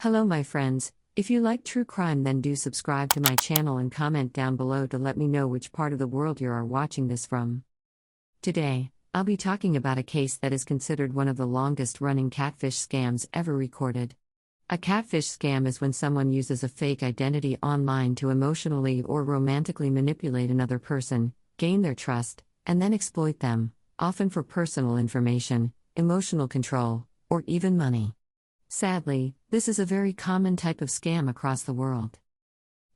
Hello my friends, if you like true crime then do subscribe to my channel and comment down below to let me know which part of the world you are watching this from. Today, I'll be talking about a case that is considered one of the longest running catfish scams ever recorded. A catfish scam is when someone uses a fake identity online to emotionally or romantically manipulate another person, gain their trust, and then exploit them, often for personal information, emotional control, or even money. Sadly, this is a very common type of scam across the world.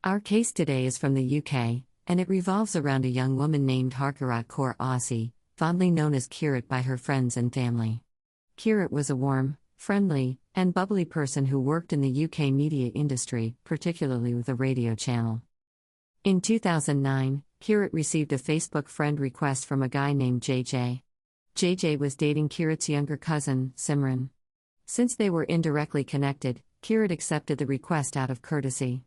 Our case today is from the UK, and it revolves around a young woman named Kirat Assi, fondly known as Kirat by her friends and family. Kirat was a warm, friendly, and bubbly person who worked in the UK media industry, particularly with a radio channel. In 2009, Kirat received a Facebook friend request from a guy named JJ. JJ was dating Kirat's younger cousin, Simran. Since they were indirectly connected, Kirat accepted the request out of courtesy.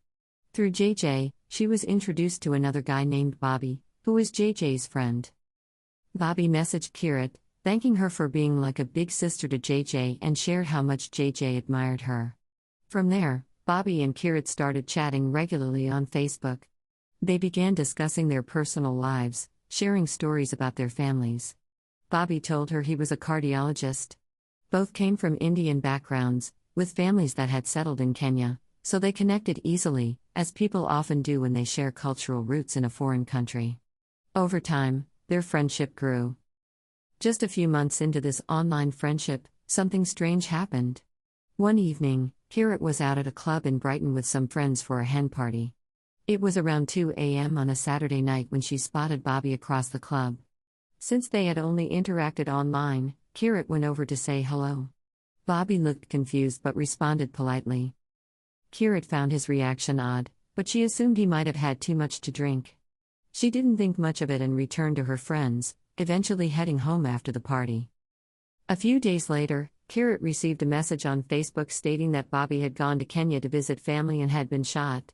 Through JJ, she was introduced to another guy named Bobby, who was JJ's friend. Bobby messaged Kirat, thanking her for being like a big sister to JJ and shared how much JJ admired her. From there, Bobby and Kirat started chatting regularly on Facebook. They began discussing their personal lives, sharing stories about their families. Bobby told her he was a cardiologist. Both came from Indian backgrounds, with families that had settled in Kenya, so they connected easily, as people often do when they share cultural roots in a foreign country. Over time, their friendship grew. Just a few months into this online friendship, something strange happened. One evening, Kirat was out at a club in Brighton with some friends for a hen party. It was around 2 a.m. on a Saturday night when she spotted Bobby across the club. Since they had only interacted online, Kirat went over to say hello. Bobby looked confused but responded politely. Kirat found his reaction odd, but she assumed he might have had too much to drink. She didn't think much of it and returned to her friends, eventually heading home after the party. A few days later, Kirat received a message on Facebook stating that Bobby had gone to Kenya to visit family and had been shot.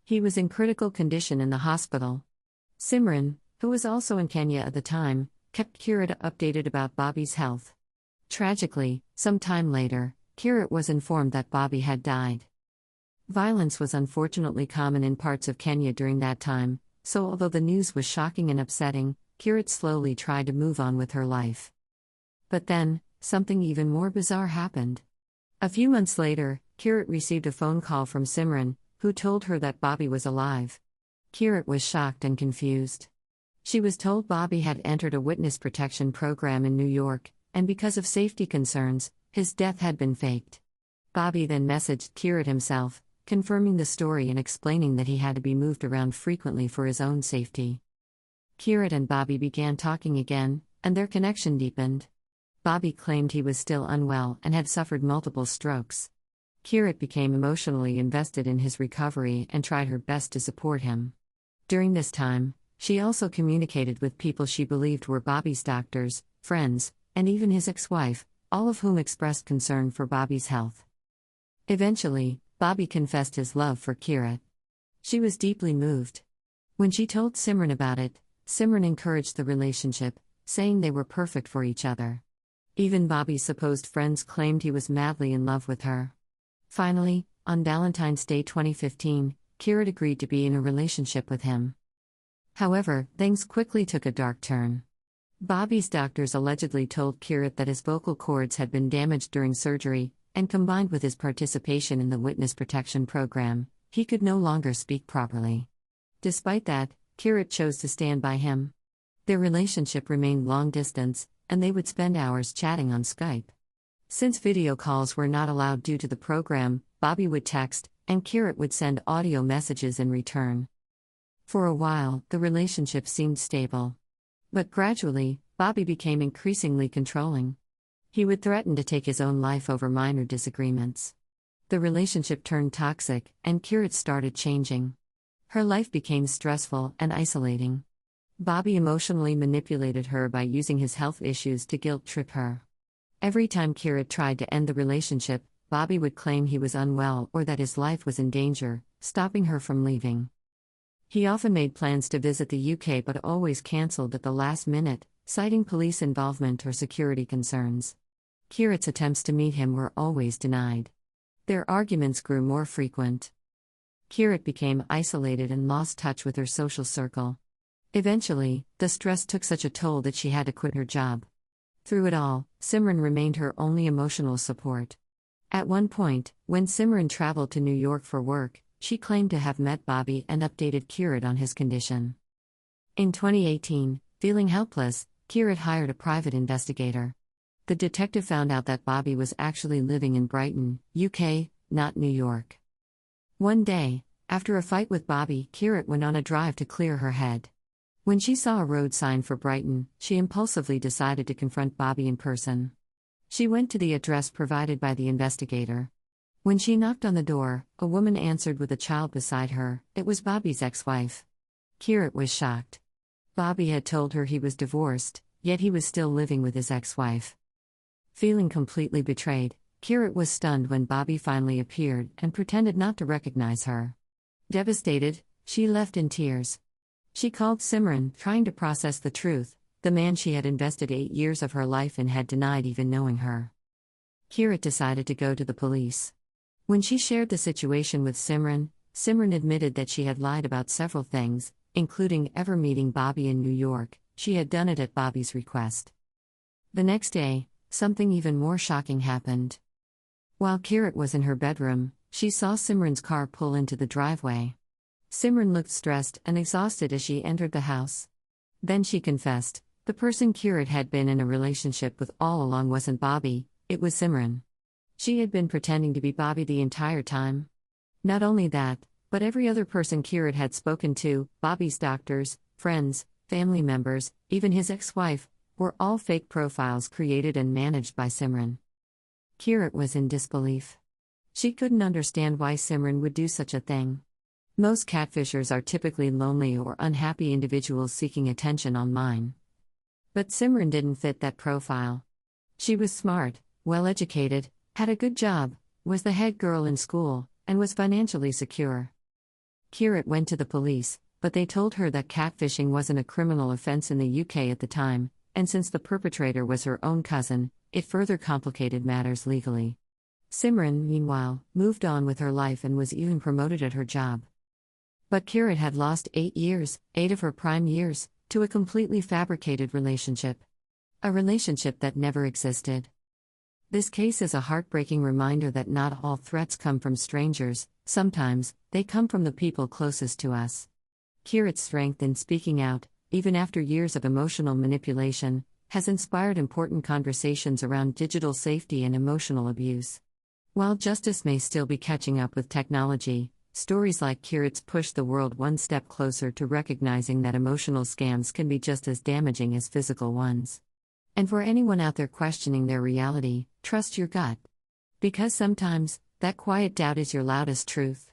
He was in critical condition in the hospital. Simran, who was also in Kenya at the time, kept Kirat updated about Bobby's health. Tragically, some time later, Kirat was informed that Bobby had died. Violence was unfortunately common in parts of Kenya during that time, so although the news was shocking and upsetting, Kirat slowly tried to move on with her life. But then, something even more bizarre happened. A few months later, Kirat received a phone call from Simran, who told her that Bobby was alive. Kirat was shocked and confused. She was told Bobby had entered a witness protection program in New York, and because of safety concerns, his death had been faked. Bobby then messaged Kirat himself, confirming the story and explaining that he had to be moved around frequently for his own safety. Kirat and Bobby began talking again, and their connection deepened. Bobby claimed he was still unwell and had suffered multiple strokes. Kirat became emotionally invested in his recovery and tried her best to support him. During this time, she also communicated with people she believed were Bobby's doctors, friends, and even his ex-wife, all of whom expressed concern for Bobby's health. Eventually, Bobby confessed his love for Kirat. She was deeply moved. When she told Simran about it, Simran encouraged the relationship, saying they were perfect for each other. Even Bobby's supposed friends claimed he was madly in love with her. Finally, on Valentine's Day 2015, Kirat agreed to be in a relationship with him. However, things quickly took a dark turn. Bobby's doctors allegedly told Kirat that his vocal cords had been damaged during surgery, and combined with his participation in the witness protection program, he could no longer speak properly. Despite that, Kirat chose to stand by him. Their relationship remained long distance, and they would spend hours chatting on Skype. Since video calls were not allowed due to the program, Bobby would text, and Kirat would send audio messages in return. For a while, the relationship seemed stable. But gradually, Bobby became increasingly controlling. He would threaten to take his own life over minor disagreements. The relationship turned toxic, and Kirat started changing. Her life became stressful and isolating. Bobby emotionally manipulated her by using his health issues to guilt-trip her. Every time Kirat tried to end the relationship, Bobby would claim he was unwell or that his life was in danger, stopping her from leaving. He often made plans to visit the UK but always cancelled at the last minute, citing police involvement or security concerns. Kirat's attempts to meet him were always denied. Their arguments grew more frequent. Kirat became isolated and lost touch with her social circle. Eventually, the stress took such a toll that she had to quit her job. Through it all, Simran remained her only emotional support. At one point, when Simran traveled to New York for work, she claimed to have met Bobby and updated Kirat on his condition. In 2018, feeling helpless, Kirat hired a private investigator. The detective found out that Bobby was actually living in Brighton, UK, not New York. One day, after a fight with Bobby, Kirat went on a drive to clear her head. When she saw a road sign for Brighton, she impulsively decided to confront Bobby in person. She went to the address provided by the investigator. When she knocked on the door, a woman answered with a child beside her. It was Bobby's ex-wife. Kirat was shocked. Bobby had told her he was divorced, yet he was still living with his ex-wife. Feeling completely betrayed, Kirat was stunned when Bobby finally appeared and pretended not to recognize her. Devastated, she left in tears. She called Simran, trying to process the truth. The man she had invested 8 years of her life in had denied even knowing her. Kirat decided to go to the police. When she shared the situation with Simran, Simran admitted that she had lied about several things, including ever meeting Bobby in New York. She had done it at Bobby's request. The next day, something even more shocking happened. While Kirat was in her bedroom, she saw Simran's car pull into the driveway. Simran looked stressed and exhausted as she entered the house. Then she confessed, the person Kirat had been in a relationship with all along wasn't Bobby, it was Simran. She had been pretending to be Bobby the entire time. Not only that, but every other person Kirat had spoken to, Bobby's doctors, friends, family members, even his ex-wife, were all fake profiles created and managed by Simran. Kirat was in disbelief. She couldn't understand why Simran would do such a thing. Most catfishers are typically lonely or unhappy individuals seeking attention online. But Simran didn't fit that profile. She was smart, well-educated, had a good job, was the head girl in school, and was financially secure. Kirat went to the police, but they told her that catfishing wasn't a criminal offense in the UK at the time, and since the perpetrator was her own cousin, it further complicated matters legally. Simran, meanwhile, moved on with her life and was even promoted at her job. But Kirat had lost 8 years, 8 of her prime years, to a completely fabricated relationship. A relationship that never existed. This case is a heartbreaking reminder that not all threats come from strangers, sometimes, they come from the people closest to us. Kirat's strength in speaking out, even after years of emotional manipulation, has inspired important conversations around digital safety and emotional abuse. While justice may still be catching up with technology, stories like Kirat's push the world one step closer to recognizing that emotional scams can be just as damaging as physical ones. And for anyone out there questioning their reality, trust your gut. Because sometimes, that quiet doubt is your loudest truth.